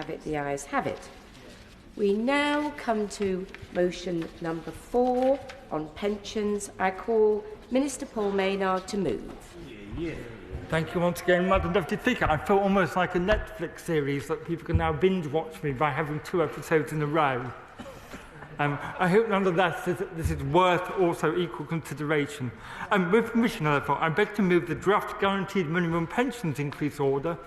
have it? The ayes have it. We now come to motion number 4 on pensions. I call Minister Paul Maynard to move. Thank you once again, Madam Deputy Speaker. I feel almost like a Netflix series that people can now binge watch me by having 2 episodes in a row. I hope nonetheless this is worth also equal consideration. With permission, therefore, I beg to move the draft Guaranteed Minimum Pensions Increase Order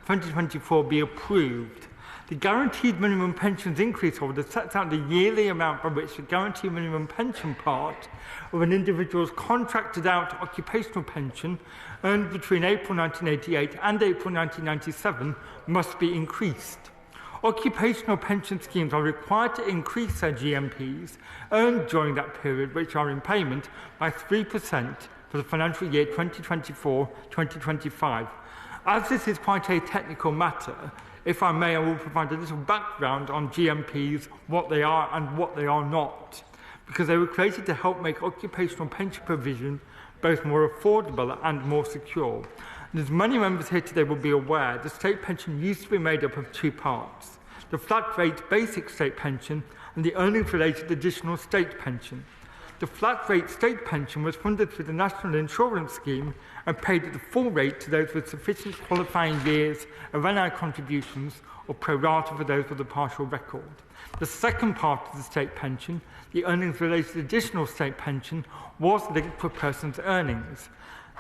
2024 be approved. The Guaranteed Minimum Pensions Increase Order sets out the yearly amount by which the Guaranteed Minimum Pension part of an individual's contracted out occupational pension earned between April 1988 and April 1997 must be increased. Occupational pension schemes are required to increase their GMPs earned during that period, which are in payment, by 3% for the financial year 2024-2025. As this is quite a technical matter, if I may, I will provide a little background on GMPs, what they are and what they are not, because they were created to help make occupational pension provision both more affordable and more secure. And as many members here today will be aware, the state pension used to be made up of 2 parts: the flat rate basic state pension and the earnings related additional state pension. The flat rate state pension was funded through the National Insurance Scheme and paid at the full rate to those with sufficient qualifying years of NI contributions, or pro rata for those with a partial record. The second part of the state pension, the earnings related additional state pension, was linked to a person's earnings.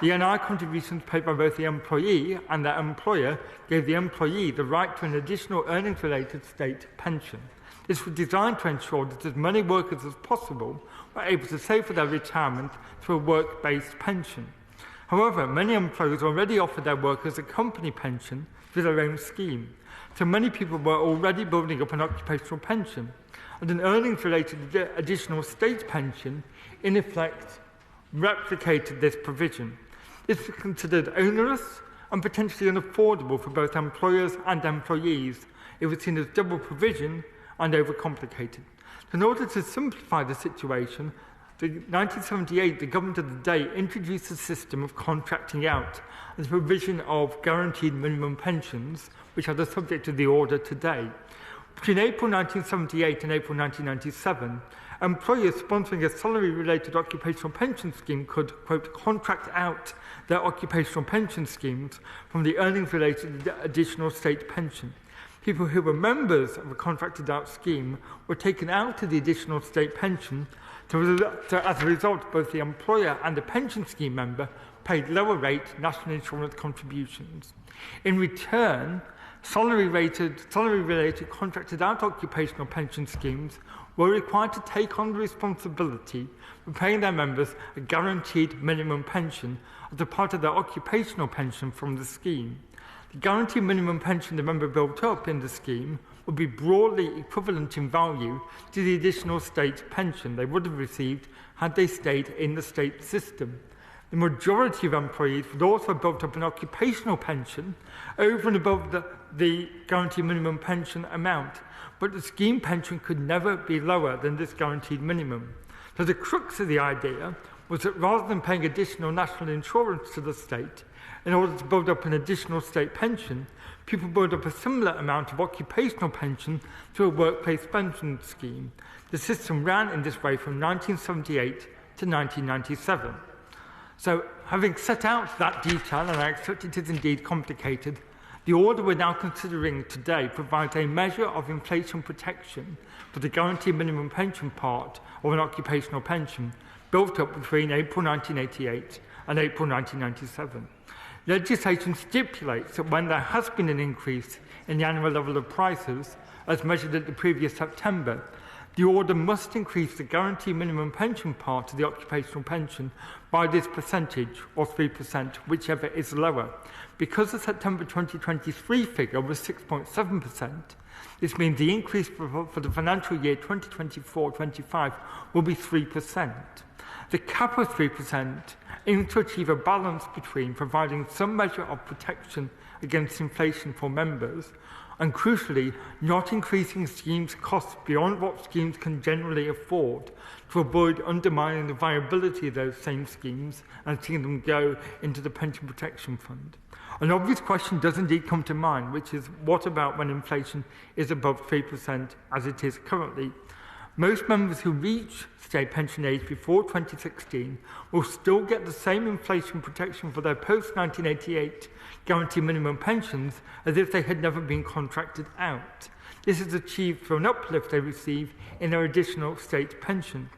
The NI contributions paid by both the employee and their employer gave the employee the right to an additional earnings-related state pension. This was designed to ensure that as many workers as possible were able to save for their retirement through a work-based pension. However, many employers already offered their workers a company pension through their own scheme, so many people were already building up an occupational pension, and an earnings-related additional state pension, in effect, replicated this provision. This was considered onerous and potentially unaffordable for both employers and employees. It was seen as double provision and overcomplicated. In order to simplify the situation, in 1978, the government of the day introduced a system of contracting out and the provision of guaranteed minimum pensions, which are the subject of the order today. Between April 1978 and April 1997, employers sponsoring a salary-related occupational pension scheme could, quote, contract out their occupational pension schemes from the earnings-related additional state pension. People who were members of a contracted-out scheme were taken out of the additional state pension, so as a result, both the employer and the pension scheme member paid lower-rate national insurance contributions. In return, salary-related contracted-out occupational pension schemes were required to take on the responsibility for paying their members a guaranteed minimum pension as a part of their occupational pension from the scheme. The guaranteed minimum pension the member built up in the scheme would be broadly equivalent in value to the additional state pension they would have received had they stayed in the state system. The majority of employees would also have built up an occupational pension over and above the guaranteed minimum pension amount, but the scheme pension could never be lower than this guaranteed minimum. So the crux of the idea was that rather than paying additional national insurance to the state in order to build up an additional state pension, people build up a similar amount of occupational pension through a workplace pension scheme. The system ran in this way from 1978 to 1997. So, having set out that detail, and I accept it is indeed complicated, the order we're now considering today provides a measure of inflation protection for the guaranteed minimum pension part of an occupational pension built up between April 1988 and April 1997. Legislation stipulates that when there has been an increase in the annual level of prices, as measured at the previous September, the order must increase the guaranteed minimum pension part of the occupational pension by this percentage, or 3%, whichever is lower. Because the September 2023 figure was 6.7%, this means the increase for the financial year 2024-25 will be 3%. The cap of 3% aims to achieve a balance between providing some measure of protection against inflation for members and, crucially, not increasing schemes' costs beyond what schemes can generally afford to avoid undermining the viability of those same schemes and seeing them go into the Pension Protection Fund. An obvious question does indeed come to mind, which is what about when inflation is above 3% as it is currently? Most members who reach state pension age before 2016 will still get the same inflation protection for their post-1988 guaranteed minimum pensions as if they had never been contracted out. This is achieved through an uplift they receive in their additional state pension.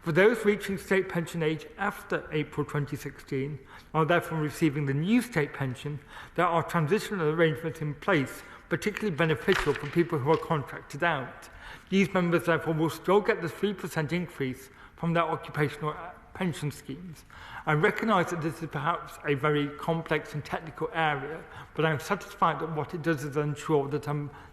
For those reaching state pension age after April 2016, are therefore receiving the new state pension, there are transitional arrangements in place, particularly beneficial for people who are contracted out. These members, therefore, will still get the 3% increase from their occupational pension schemes. I recognise that this is perhaps a very complex and technical area, but I'm satisfied that what it does is ensure that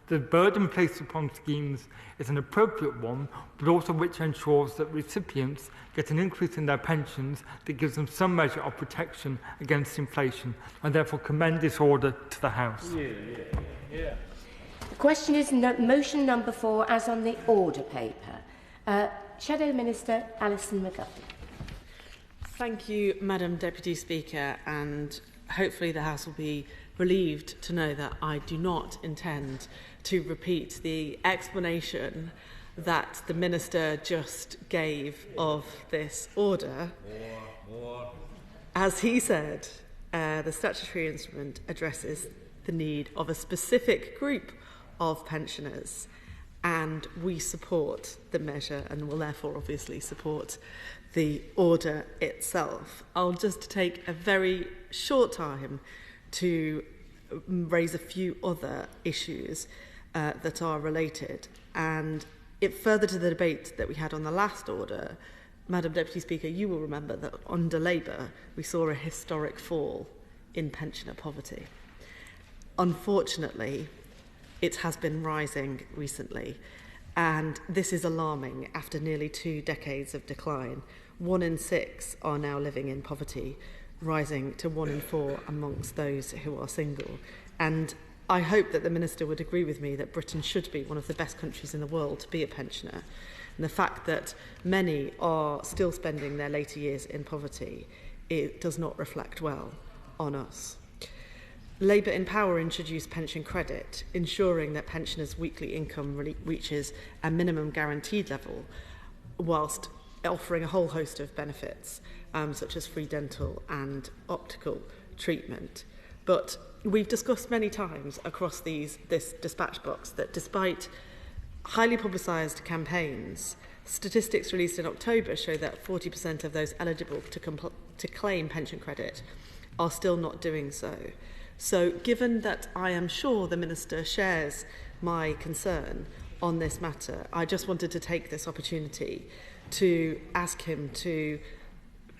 the burden placed upon schemes is an appropriate one, but also which ensures that recipients get an increase in their pensions that gives them some measure of protection against inflation. I therefore commend this order to the House. The question is motion number 4 as on the order paper. Shadow Minister Alison McGovern. Thank you, Madam Deputy Speaker, and hopefully the House will be relieved to know that I do not intend to repeat the explanation that the Minister just gave of this order. As he said, the statutory instrument addresses the need of a specific group of pensioners, and we support the measure and will therefore obviously support the order itself. I'll just take a very short time to raise a few other issues that are related. And further to the debate that we had on the last order, Madam Deputy Speaker, you will remember that under Labour we saw a historic fall in pensioner poverty. Unfortunately, it has been rising recently, and this is alarming after nearly 2 decades of decline. 1 in 6 are now living in poverty, rising to 1 in 4 amongst those who are single. And I hope that the Minister would agree with me that Britain should be one of the best countries in the world to be a pensioner. And the fact that many are still spending their later years in poverty, it does not reflect well on us. Labour in Power introduced pension credit, ensuring that pensioners' weekly income reaches a minimum guaranteed level, whilst offering a whole host of benefits, such as free dental and optical treatment. But we've discussed many times across this dispatch box that despite highly publicised campaigns, statistics released in October show that 40% of those eligible to claim pension credit are still not doing so. So given that I am sure the Minister shares my concern on this matter, I just wanted to take this opportunity to ask him to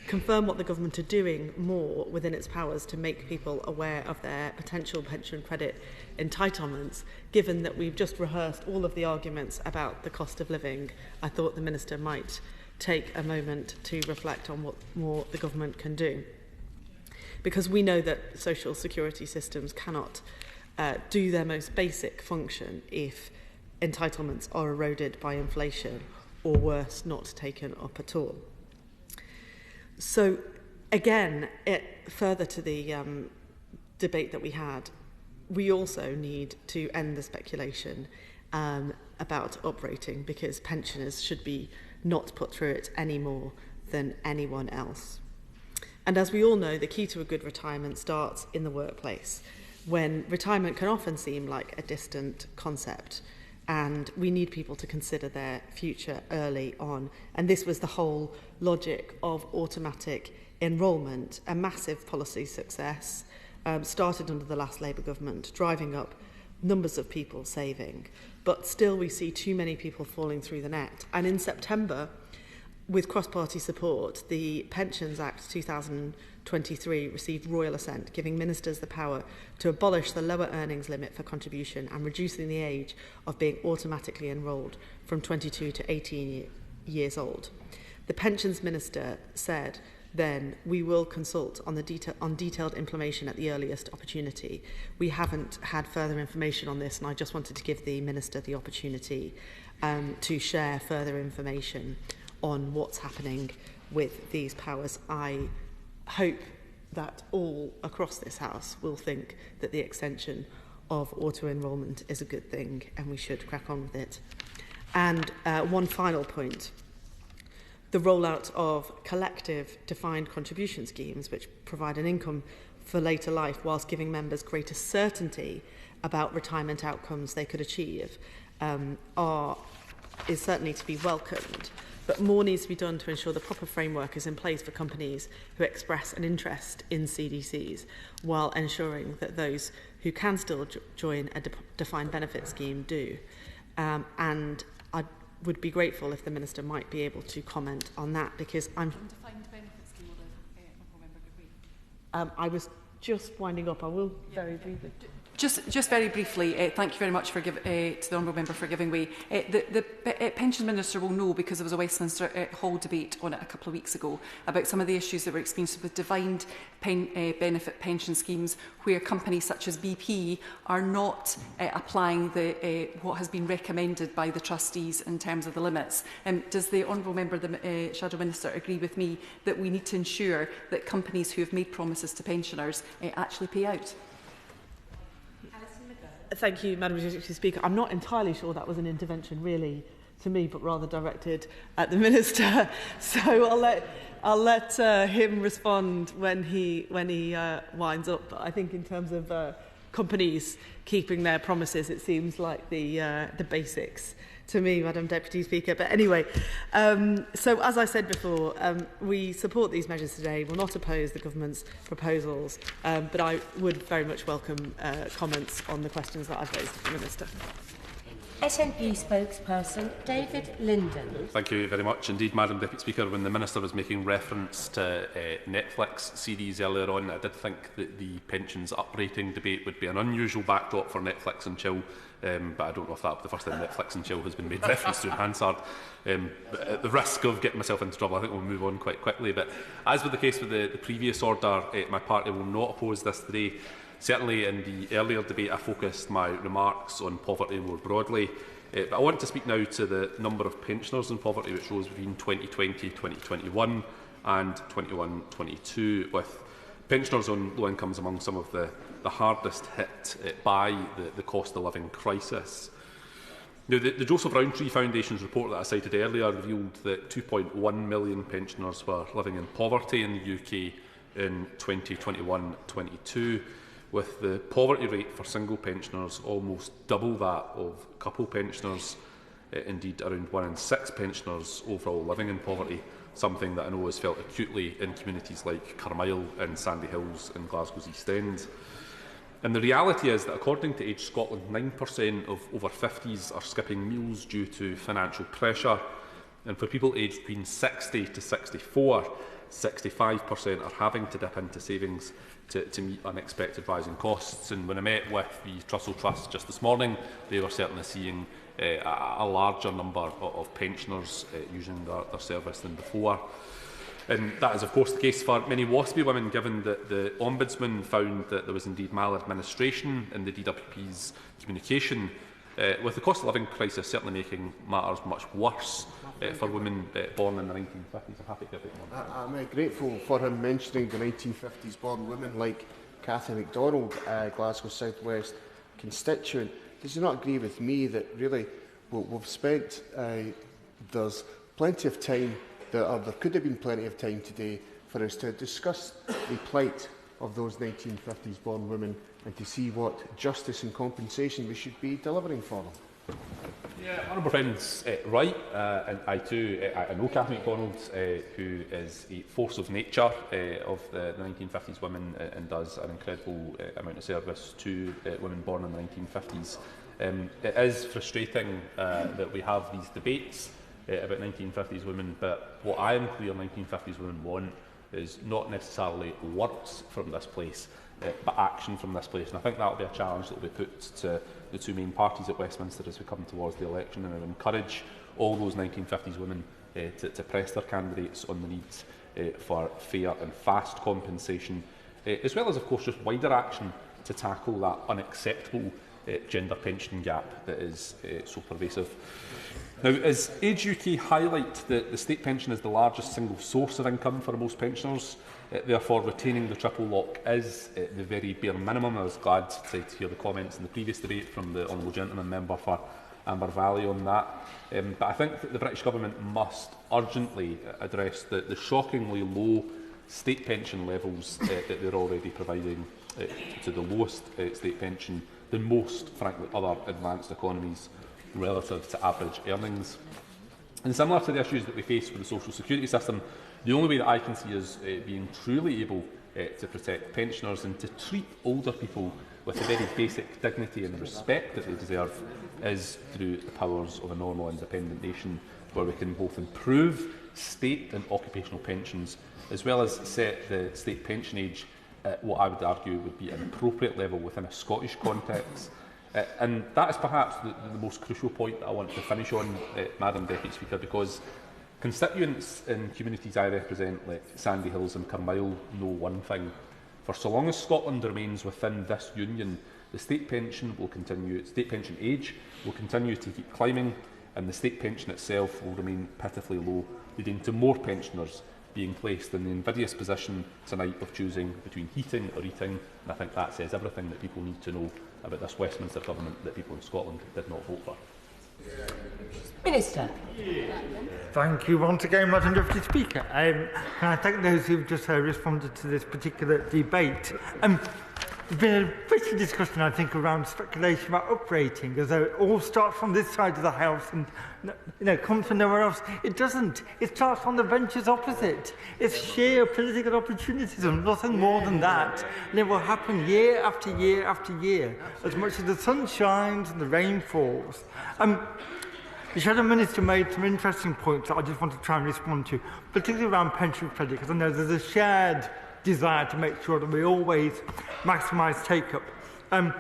confirm what the government are doing more within its powers to make people aware of their potential pension credit entitlements. Given that we've just rehearsed all of the arguments about the cost of living, I thought the Minister might take a moment to reflect on what more the government can do. Because we know that social security systems cannot do their most basic function if entitlements are eroded by inflation or worse, not taken up at all. So again, further to the debate that we had, we also need to end the speculation about uprating, because pensioners should be not put through it any more than anyone else. And as we all know, the key to a good retirement starts in the workplace, when retirement can often seem like a distant concept, and we need people to consider their future early on. And this was the whole logic of automatic enrolment, a massive policy success, started under the last Labour government, driving up numbers of people saving. But still we see too many people falling through the net. And in September, with cross-party support, the Pensions Act 2023 received royal assent, giving ministers the power to abolish the lower earnings limit for contribution and reducing the age of being automatically enrolled from 22 to 18 years old. The Pensions Minister said then, we will consult on detailed implementation at the earliest opportunity. We haven't had further information on this, and I just wanted to give the Minister the opportunity to share further information on what's happening with these powers. I hope that all across this House will think that the extension of auto-enrolment is a good thing and we should crack on with it. And one final point. The rollout of collective defined contribution schemes, which provide an income for later life whilst giving members greater certainty about retirement outcomes they could achieve, is certainly to be welcomed. But more needs to be done to ensure the proper framework is in place for companies who express an interest in CDCs, while ensuring that those who can still join a defined benefit scheme do. And I would be grateful if the Minister might be able to comment on that, because I'm... Defined benefit scheme, or the member, I was just winding up. I will very briefly... Just very briefly, thank you very much to the Honourable Member for giving way. The Pension Minister will know, because there was a Westminster Hall debate on it a couple of weeks ago about some of the issues that were experienced with defined benefit pension schemes, where companies such as BP are not applying what has been recommended by the trustees in terms of the limits. Does the Honourable Member, the Shadow Minister, agree with me that we need to ensure that companies who have made promises to pensioners actually pay out? Thank you, Madam Speaker. I'm not entirely sure that was an intervention really to me, but rather directed at the Minister. So I'll let him respond when he winds up. But I think in terms of companies keeping their promises, it seems like the basics to me, Madam Deputy Speaker. But anyway, so as I said before, we support these measures today. We'll not oppose the government's proposals, but I would very much welcome comments on the questions that I've raised to the Minister. SNP spokesperson David Linden. Thank you very much indeed, Madam Deputy Speaker. When the Minister was making reference to Netflix series earlier on, I did think that the pensions uprating debate would be an unusual backdrop for Netflix and chill, but I don't know if that will be the first time Netflix and chill has been made reference to in Hansard. But at the risk of getting myself into trouble, I think we'll move on quite quickly. But as with the case with the previous order, my party will not oppose this today. Certainly in the earlier debate I focused my remarks on poverty more broadly, but I want to speak now to the number of pensioners in poverty, which rose between 2020-2021 and 21-22, with pensioners on low incomes among some of the hardest hit by the cost of living crisis. Now, the Joseph Rowntree Foundation's report that I cited earlier revealed that 2.1 million pensioners were living in poverty in the UK in 2021-22, with the poverty rate for single pensioners almost double that of couple pensioners. Indeed, around 1 in 6 pensioners overall living in poverty, something that I know is felt acutely in communities like Carmyle and Sandy Hills in Glasgow's East End. And the reality is that, according to Age Scotland, 9% of over 50s are skipping meals due to financial pressure. And for people aged between 60 to 64, 65% are having to dip into savings to meet unexpected rising costs. And when I met with the Trussell Trust just this morning, they were certainly seeing a larger number of pensioners using their service than before. And that is of course the case for many WASPI women, given that the Ombudsman found that there was indeed maladministration in the DWP's communication, with the cost of living crisis certainly making matters much worse for women born in the 1950s. I'm happy to give it one. I'm grateful for him mentioning the 1950s born women like Cathy MacDonald, Glasgow South West constituent. Does he not agree with me that really we've spent, there's plenty of time, there could have been plenty of time today for us to discuss the plight of those 1950s born women and to see what justice and compensation we should be delivering for them? Yeah, Honourable Friend's right, and I too, I know Cathy MacDonald, who is a force of nature of the 1950s women and does an incredible amount of service to women born in the 1950s. It is frustrating that we have these debates about 1950s women, but what I am clear 1950s women want is not necessarily words from this place, but action from this place. And I think that will be a challenge that will be put to the two main parties at Westminster as we come towards the election, and I would encourage all those 1950s women to press their candidates on the need for fair and fast compensation, as well as, of course, just wider action to tackle that unacceptable gender pension gap that is so pervasive. Now, as Age UK highlight, the state pension is the largest single source of income for most pensioners. Therefore, retaining the triple lock is the very bare minimum. I was glad to hear the comments in the previous debate from the Honourable Gentleman Member for Amber Valley on that. But I think that the British Government must urgently address the shockingly low state pension levels that they're already providing to the lowest state pension than most, frankly, other advanced economies relative to average earnings. And similar to the issues that we face with the social security system, the only way that I can see us being truly able to protect pensioners and to treat older people with the very basic dignity and respect that they deserve is through the powers of a normal independent nation, where we can both improve state and occupational pensions, as well as set the state pension age at what I would argue would be an appropriate level within a Scottish context. And that is perhaps the most crucial point that I want to finish on, Madam Deputy Speaker, because constituents in communities I represent, like Sandy Hills and Carmyle, know one thing. For so long as Scotland remains within this union, the state pension age will continue to keep climbing, and the state pension itself will remain pitifully low, leading to more pensioners being placed in the invidious position tonight of choosing between heating or eating. And I think that says everything that people need to know about this Westminster Government that people in Scotland did not vote for. Minister. Thank you once again, Madam Deputy Speaker. And I thank those who have just responded to this particular debate. There's been a pretty discussion, I think, around speculation about uprating, as though it all starts from this side of the House and comes from nowhere else. It doesn't. It starts from the benches opposite. It's sheer political opportunism, nothing more than that. And it will happen year after year after year, as much as the sun shines and the rain falls. The Shadow Minister made some interesting points that I just want to try and respond to, particularly around pension credit, because I know there's a shared desire to make sure that we always maximise take-up. Some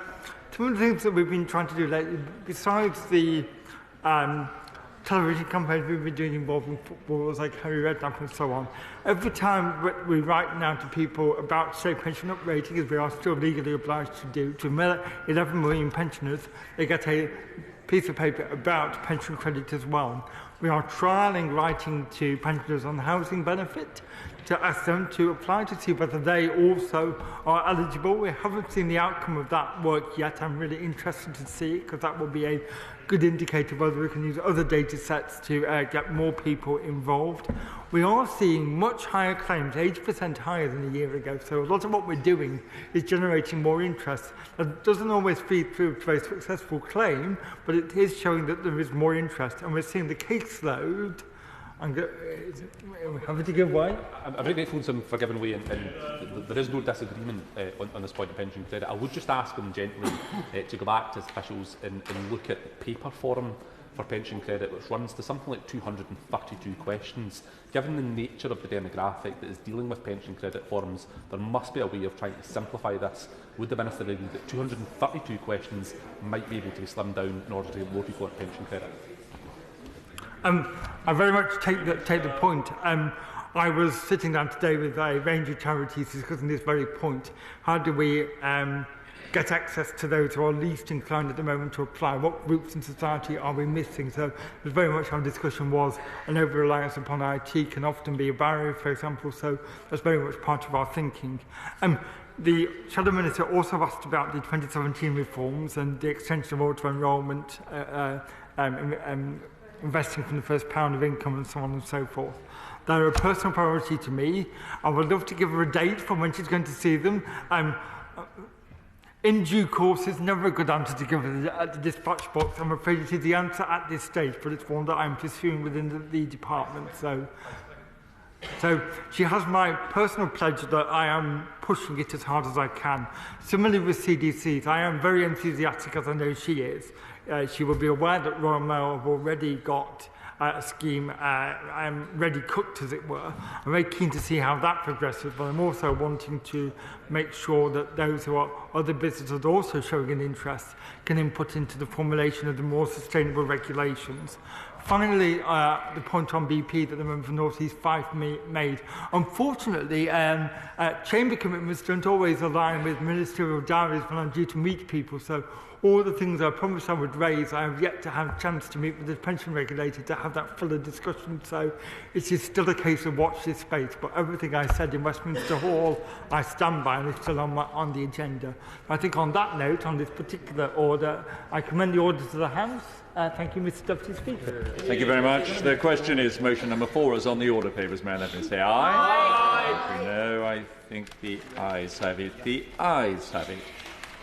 of the things that we've been trying to do lately, besides the television campaigns we've been doing involving footballers like Harry Redknapp and so on, every time we write now to people about state pension uprating, as we are still legally obliged to do, to 11 million pensioners, they get a piece of paper about pension credit as well. We are trialling writing to pensioners on housing benefit to ask them to apply to see whether they also are eligible. We haven't seen the outcome of that work yet. I'm really interested to see it, because that will be a good indicator of whether we can use other data sets to get more people involved. We are seeing much higher claims, 80% higher than a year ago. So a lot of what we're doing is generating more interest. That doesn't always feed through to a successful claim, but it is showing that there is more interest. And we're seeing the caseload. Having to give way. I'm very grateful to him for giving way, and there is no disagreement on this point of pension credit. I would just ask him gently to go back to his officials and look at the paper form for pension credit, which runs to something like 232 questions. Given the nature of the demographic that is dealing with pension credit forms, there must be a way of trying to simplify this. Would the Minister agree that 232 questions might be able to be slimmed down in order to get more people on pension credit? I very much take the point. I was sitting down today with a range of charities discussing this very point. How do we get access to those who are least inclined at the moment to apply? What groups in society are we missing? So there's very much our discussion was an over-reliance upon IT can often be a barrier, for example, so that's very much part of our thinking. The Shadow Minister also asked about the 2017 reforms and the extension of auto-enrolment, investing from the first pound of income and so on and so forth. They're a personal priority to me. I would love to give her a date for when she's going to see them. In due course is never a good answer to give her at the dispatch box. I'm afraid it is the answer at this stage, but it's one that I'm pursuing within the department. So she has my personal pledge that I am pushing it as hard as I can. Similarly with CDCs, I am very enthusiastic, as I know she is. She will be aware that Royal Mail have already got a scheme ready cooked, as it were. I'm very keen to see how that progresses, but I'm also wanting to make sure that those who are other businesses also showing an interest can input into the formulation of the more sustainable regulations. Finally, the point on BP that the member for North East Fife made. Unfortunately, chamber commitments don't always align with ministerial diaries when I'm due to meet people. So all the things I promised I would raise, I have yet to have a chance to meet with the pension regulator to have that fuller discussion. So it is still a case of watch this space. But everything I said in Westminster Hall, I stand by, and it's still on the agenda. I think on that note, on this particular order, I commend the order to the House. Thank you, Mr Deputy Speaker. Thank you very much. The question is motion number 4 is on the order papers. May I let me say aye? Aye. No, I think the ayes have it. The ayes have it.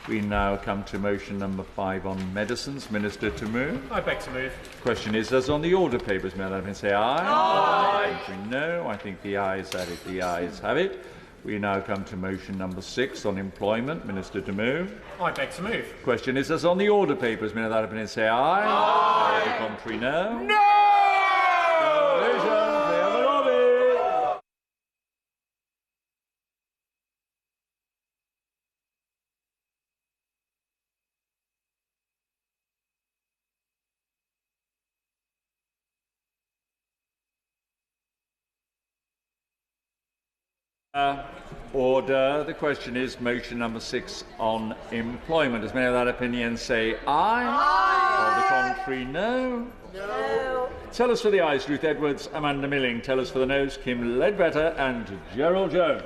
We now come to motion number 5 on medicines. Minister to move. I beg to move. Question is as on the order papers. May I let me say aye? Aye. No, I think the ayes have it. The ayes have it. We now come to motion number 6 on employment. Minister to move. I beg to move. Question is as on the order papers. May that have been say aye? Aye. The contrary, no. No! Order. The question is motion number 6 on employment. Does many of that opinion say aye? Aye. Or the contrary, no? No. Tell us for the ayes, Ruth Edwards, Amanda Milling. Tell us for the noes, Kim Ledbetter and Gerald Jones.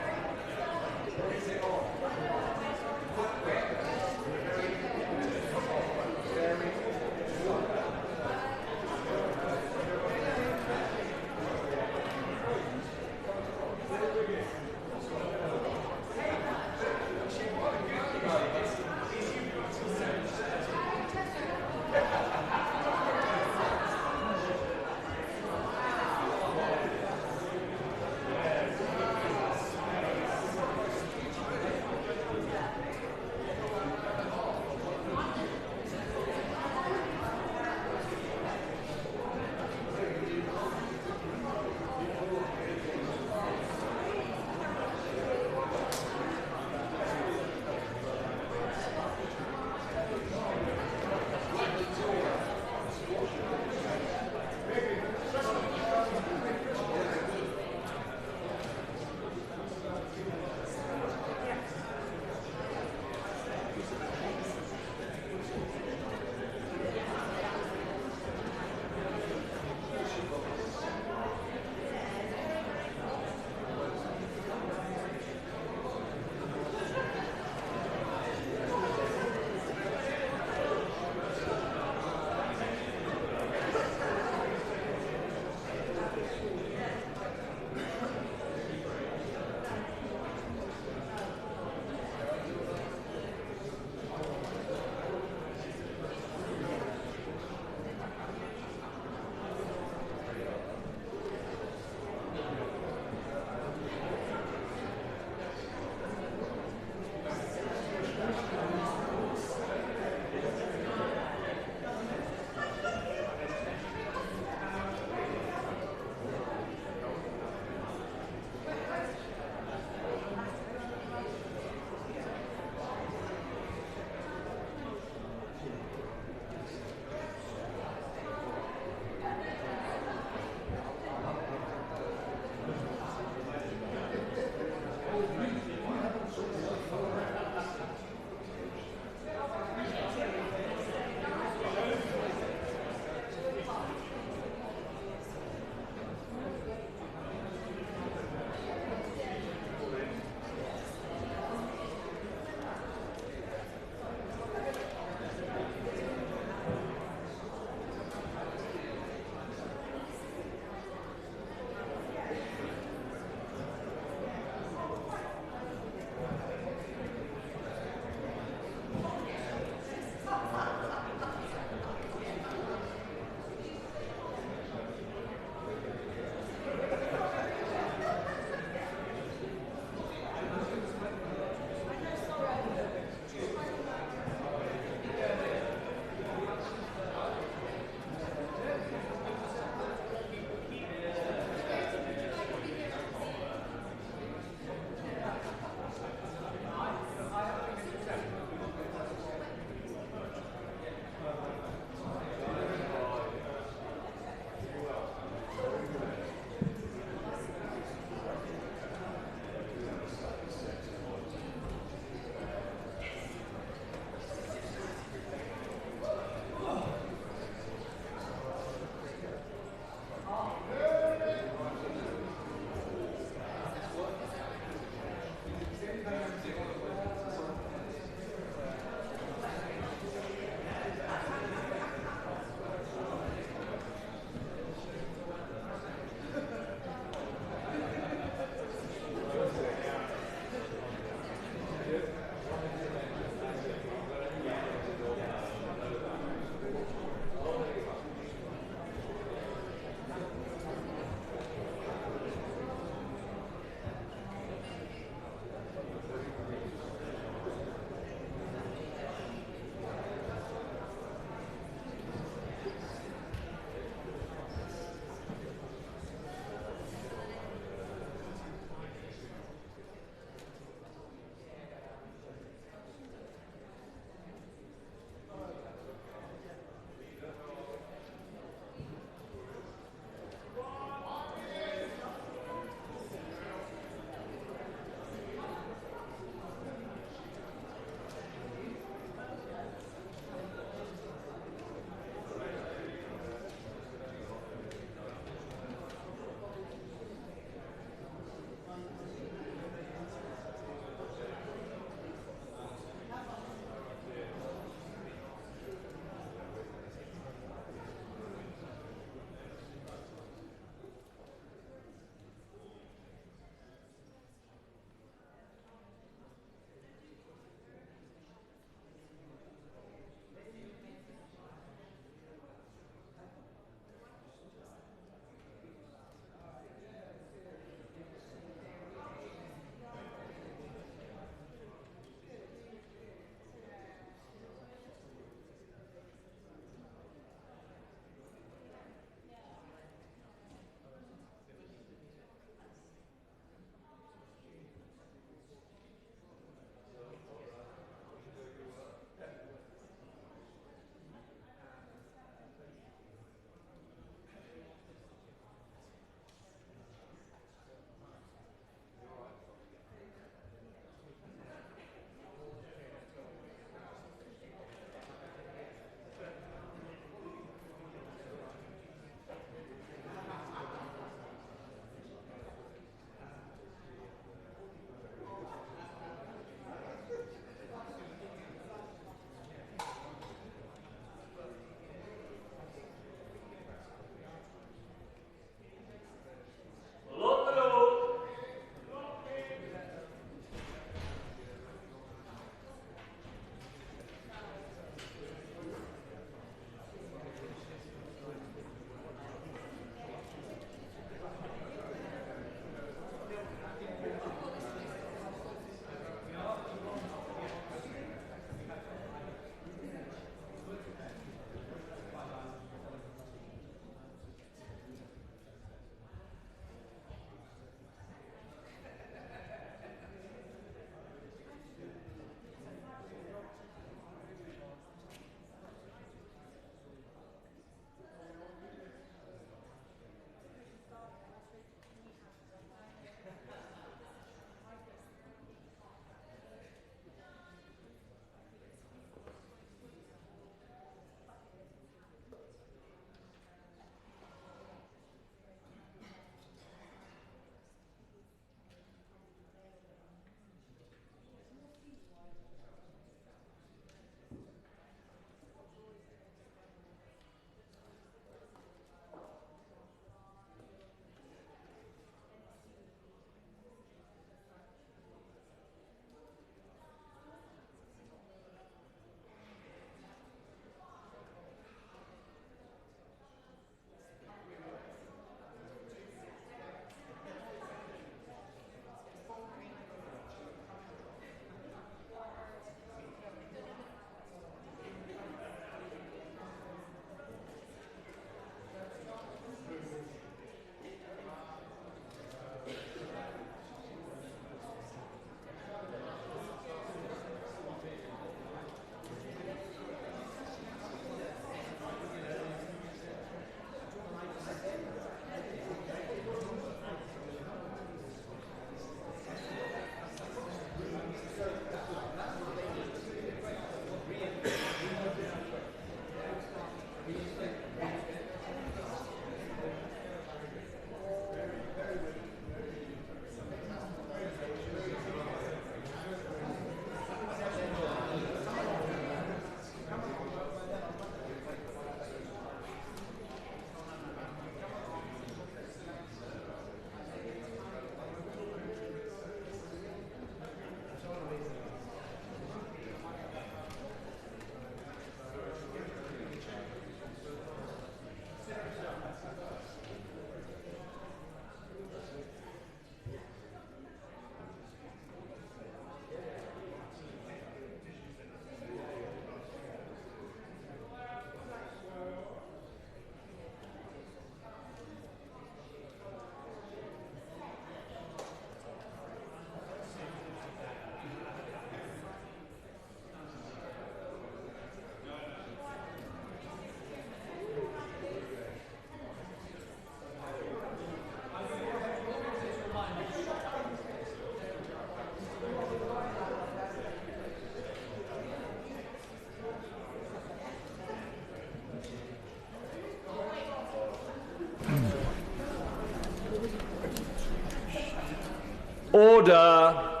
Order.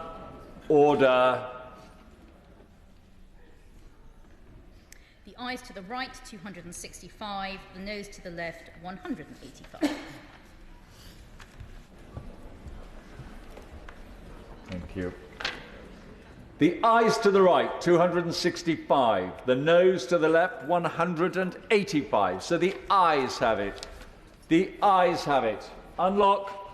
Order. The ayes to the right, 265. The noes to the left, 185. Thank you. The ayes to the right, 265. The noes to the left, 185. So the ayes have it. The ayes have it. Unlock.